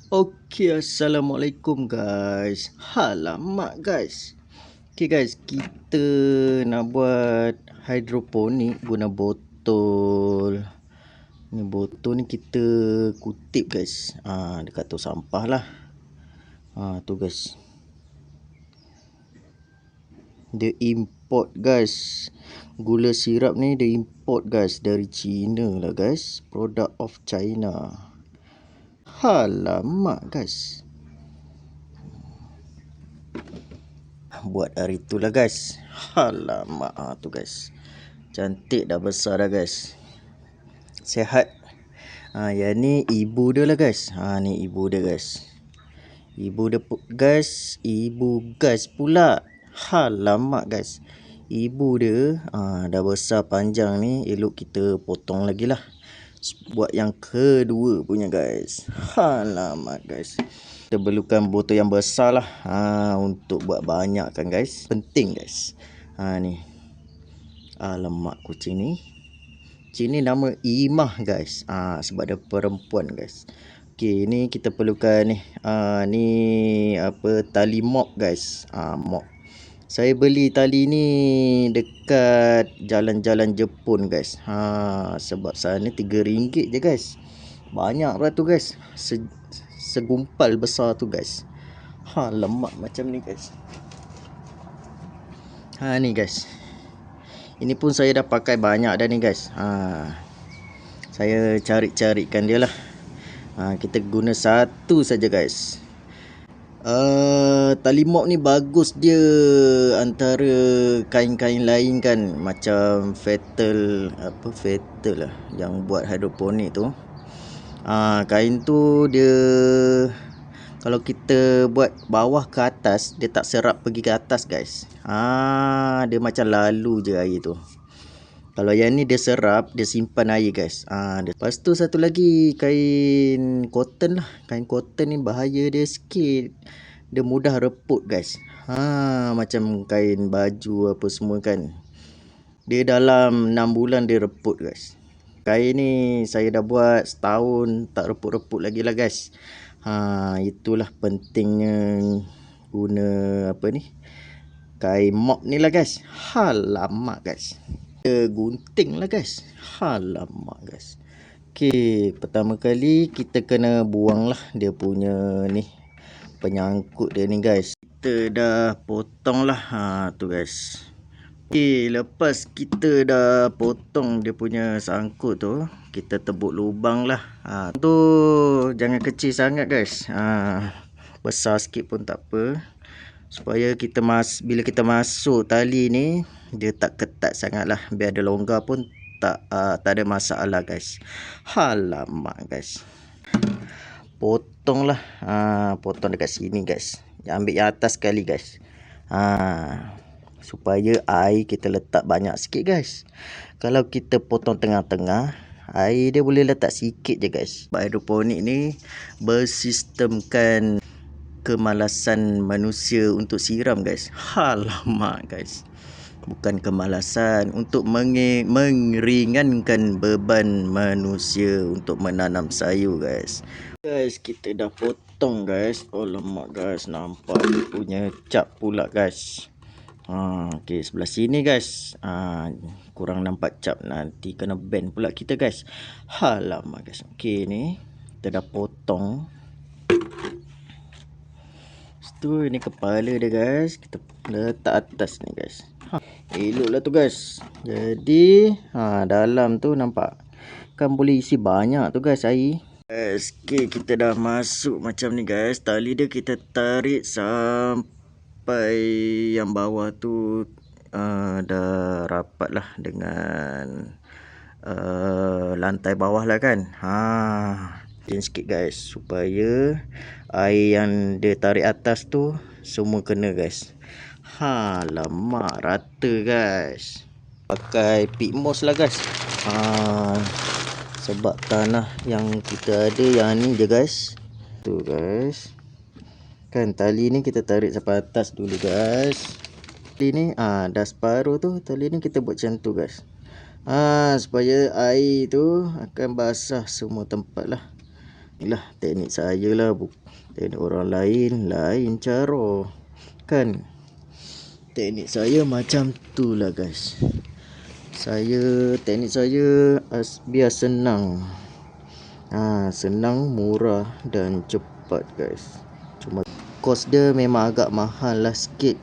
Okey, assalamualaikum guys. Alamak guys. Okey guys, kita nak buat hidroponik guna botol. Ni botol ni kita kutip guys. Dekat tong sampah lah. Tu guys. Dia import guys. Gula sirap ni dia import guys dari China lah guys. Product of China. Alamak guys. Buat hari tu lah guys. Alamak tu guys. Cantik dah, besar dah guys. Sehat. Yang ni ibu dia lah guys. Ni ibu dia guys. Ibu dia guys. Ibu guys pula. Alamak guys. Ibu dia dah besar panjang ni. Elok kita potong lagi lah. Buat yang kedua punya guys. Alamak guys. Kita perlukan botol yang besar lah. Untuk buat banyak kan guys. Penting guys. Ni. Alamak kucing ni. Kucing ni nama Imah guys. Sebab dia perempuan guys. Okey, ni kita perlukan ni. Ni apa, tali mop guys. Mop. Saya beli tali ni dekat jalan-jalan Jepun guys. Sebab sana RM3 je guys. Banyak lah tu guys. Segumpal besar tu guys. Lemak macam ni guys. Ni guys. Ini pun saya dah pakai banyak dah ni guys. Saya cari-carikan dia lah. Kita guna satu saja guys. Tali mop ni bagus dia antara kain-kain lain kan. Macam Fatal lah yang buat hidroponik tu. Kain tu dia, kalau kita buat bawah ke atas, dia tak serap pergi ke atas guys. Dia macam lalu je air tu. Kalau yang ni dia serap, dia simpan air guys. Lepas tu satu lagi kain cotton lah. Kain cotton ni bahaya dia sikit. Dia mudah reput guys. Macam kain baju apa semua kan. Dia dalam 6 bulan dia reput guys. Kain ni saya dah buat setahun tak reput-reput lagi lah guys. Itulah pentingnya guna apa ni, kain mop ni lah guys. Alamak guys. Kita gunting lah guys. Alamak guys. Okey, pertama kali kita kena buang lah dia punya ni, penyangkut dia ni guys. Kita dah potong lah. Tu guys. Okey, lepas kita dah potong dia punya sangkut tu, kita tebuk lubang lah. Tu jangan kecil sangat guys. Besar sikit pun tak apa. Supaya kita bila kita masuk tali ni, dia tak ketat sangat lah. Biar ada longgar pun tak ada masalah guys. Alamak guys. Potong lah. Potong dekat sini guys. Ambil yang atas sekali guys. Supaya air kita letak banyak sikit guys. Kalau kita potong tengah-tengah, air dia boleh letak sikit je guys. Hidroponik ni bersistemkan kemalasan manusia untuk siram guys. Alamak guys. Bukan kemalasan, untuk meringankan beban manusia untuk menanam sayur guys. Guys, kita dah potong guys. Alamak guys, nampak dia punya cap pula guys. Okey, sebelah sini guys. Kurang nampak cap, nanti kena bend pula kita guys. Alamak guys. Okey, ni kita dah potong. Tu ni kepala dia guys. Kita letak atas ni guys. Eloklah tu guys. Jadi dalam tu nampak kan boleh isi banyak tu guys air. Okay, kita dah masuk macam ni guys. Tali dia kita tarik sampai yang bawah tu dah rapat lah dengan lantai bawah lah kan. Sikit guys, supaya air yang dia tarik atas tu semua kena guys. Lemak rata guys. Pakai pitmos lah guys. Sebab tanah yang kita ada yang ni je guys. Tu guys. Kan tali ni kita tarik sampai atas dulu guys. Tali ni dah separuh tu. Tali ni kita buat macam tu guys. Supaya air tu akan basah semua tempat lah. Inilah teknik saya lah, teknik orang lain lain cara kan. Teknik saya macam tu lah guys. Teknik saya biar senang. Senang, murah dan cepat guys. Cuma kos dia memang agak mahal lah sikit.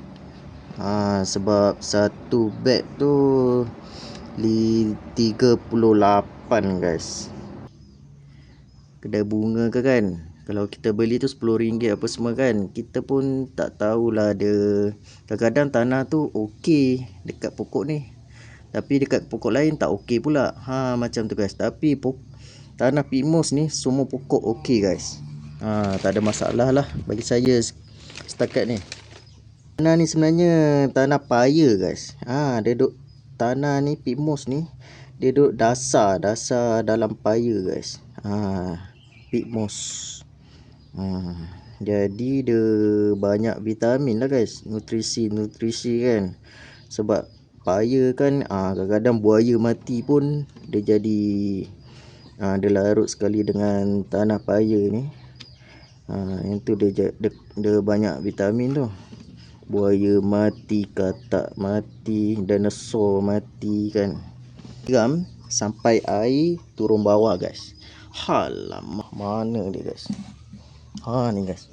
Sebab satu beg tu 38 guys. Kedai bunga ke kan, kalau kita beli tu RM10 apa semua kan, kita pun tak tahulah dia. Kadang-kadang tanah tu okey dekat pokok ni, tapi dekat pokok lain tak okey pula. Macam tu guys. Tapi tanah Pimos ni semua pokok okey guys. Tak ada masalah lah bagi saya setakat ni. Tanah ni sebenarnya tanah paya guys. Dia duduk tanah ni Pimos ni, dia duduk dasar dalam paya guys. Pimos. Jadi dia banyak vitamin lah guys, nutrisi kan. Sebab paya kan, kadang-kadang buaya mati pun dia jadi dia larut sekali dengan tanah paya ni. Yang tu dia banyak vitamin tu. Buaya mati, katak mati, dinosaur mati kan. Siram sampai air turun bawah guys. Alamak, mana dia guys? Ni guys.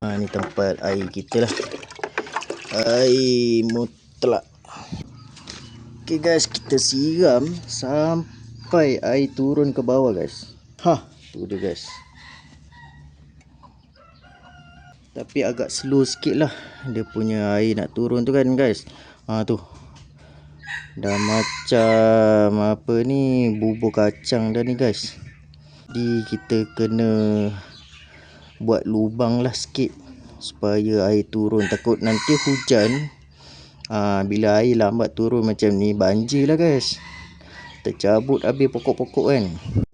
Ni tempat air kita lah. Air mutlak. Okay guys, kita siram sampai air turun ke bawah guys. Tu dia guys. Tapi agak slow sikit lah dia punya air nak turun tu kan guys. Tu dah macam apa ni, bubur kacang dah ni guys. Jadi kita kena buat lubang lah sikit supaya air turun. Takut nanti hujan, bila air lambat turun macam ni, banjir lah guys. Tercabut habis pokok-pokok kan.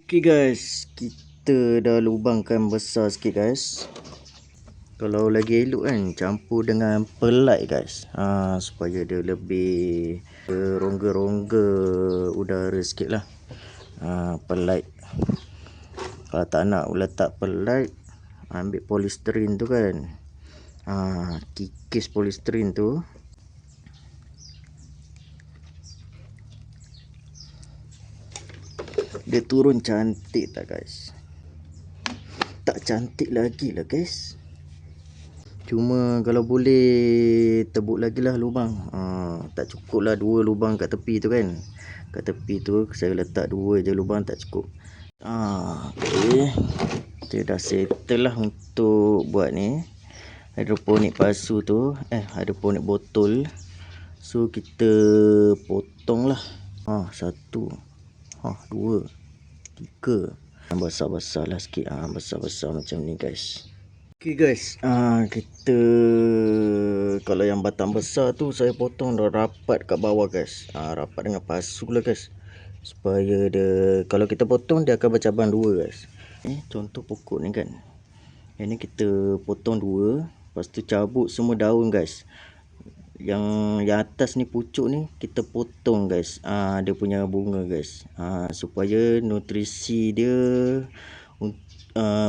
Okay guys, kita dah lubangkan besar sikit guys. Kalau lagi elok kan, campur dengan pelat guys. Supaya dia lebih rongga-rongga udara sikit lah. Pelat. Kalau tak nak letak pelat, ambil polisterin tu kan. Kikis polisterin tu. Dia turun cantik tak guys? Tak cantik lagi lah guys. Cuma kalau boleh tebuk lagi lah lubang. Tak cukup lah 2 lubang kat tepi tu kan. Kat tepi tu saya letak 2 je lubang, tak cukup. Okay. Kita dah settle lah untuk buat ni hidroponik palsu tu. Hidroponik botol. So kita potong lah. 1, 2, 3. Besar-besar lah sikit. Besar-besar macam ni guys. Okay guys, kita kalau yang batang besar tu saya potong dah rapat kat bawah guys. Rapat dengan pasu lah guys. Supaya dia, kalau kita potong dia akan bercabang 2 guys. Contoh pokok ni kan. Yang ni kita potong 2, lepas tu cabut semua daun guys. Yang atas ni pucuk ni kita potong guys. Dia punya bunga guys. Supaya nutrisi dia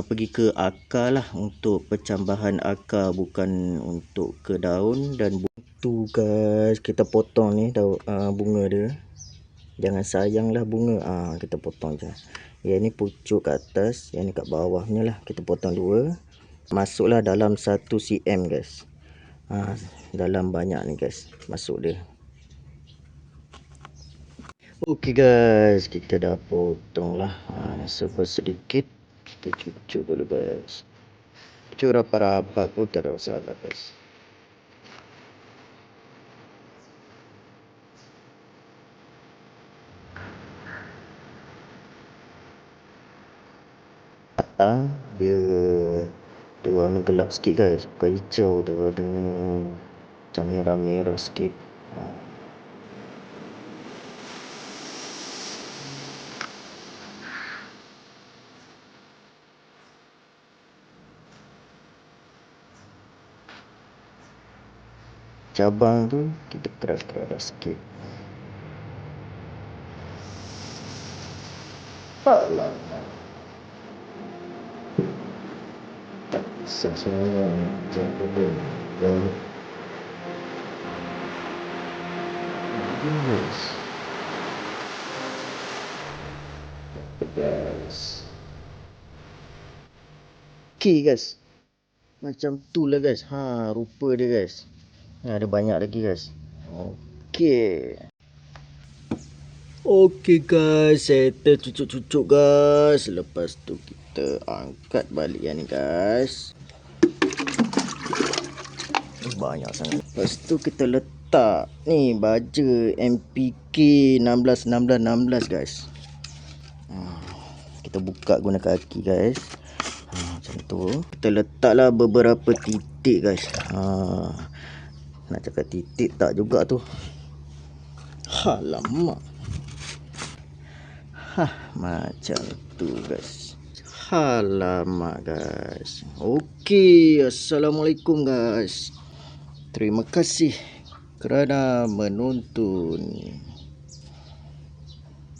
pergi ke akar lah, untuk pencambahan akar, bukan untuk ke daun dan tu guys. Kita potong ni daun, bunga dia. Jangan sayang lah bunga. Kita potong je. Yang ni pucuk kat atas, yang ni kat bawahnya lah. Kita potong 2. Masuklah dalam 1 cm guys. Dalam banyak ni guys, masuk dia. Okay guys, kita dah potong lah. Sedikit kita cucuk dulu guys. Cucuk rapat-rapat pun tak ada masalah guys. Dia warna gelap sikit guys, bukan hijau tu, ada macam merah-merah sikit. Cabang tu kita keras-keras sikit. Alamak. Seseorang gentleman dan guys, okay guys, macam tu lah guys. Rupa dia guys. Ada banyak lagi guys. Okay guys, settle cucuk-cucuk guys. Lepas tu kita angkat balik yang ni guys. Banyak sangat. Lepas tu kita letak ni baja MPK 16 guys. Kita buka guna kaki guys. Macam tu. Kita letaklah beberapa titik guys. Nak cakap titik tak juga tu. Alamak. Macam tu guys. Alamak guys. Okey, assalamualaikum guys. Terima kasih kerana menonton.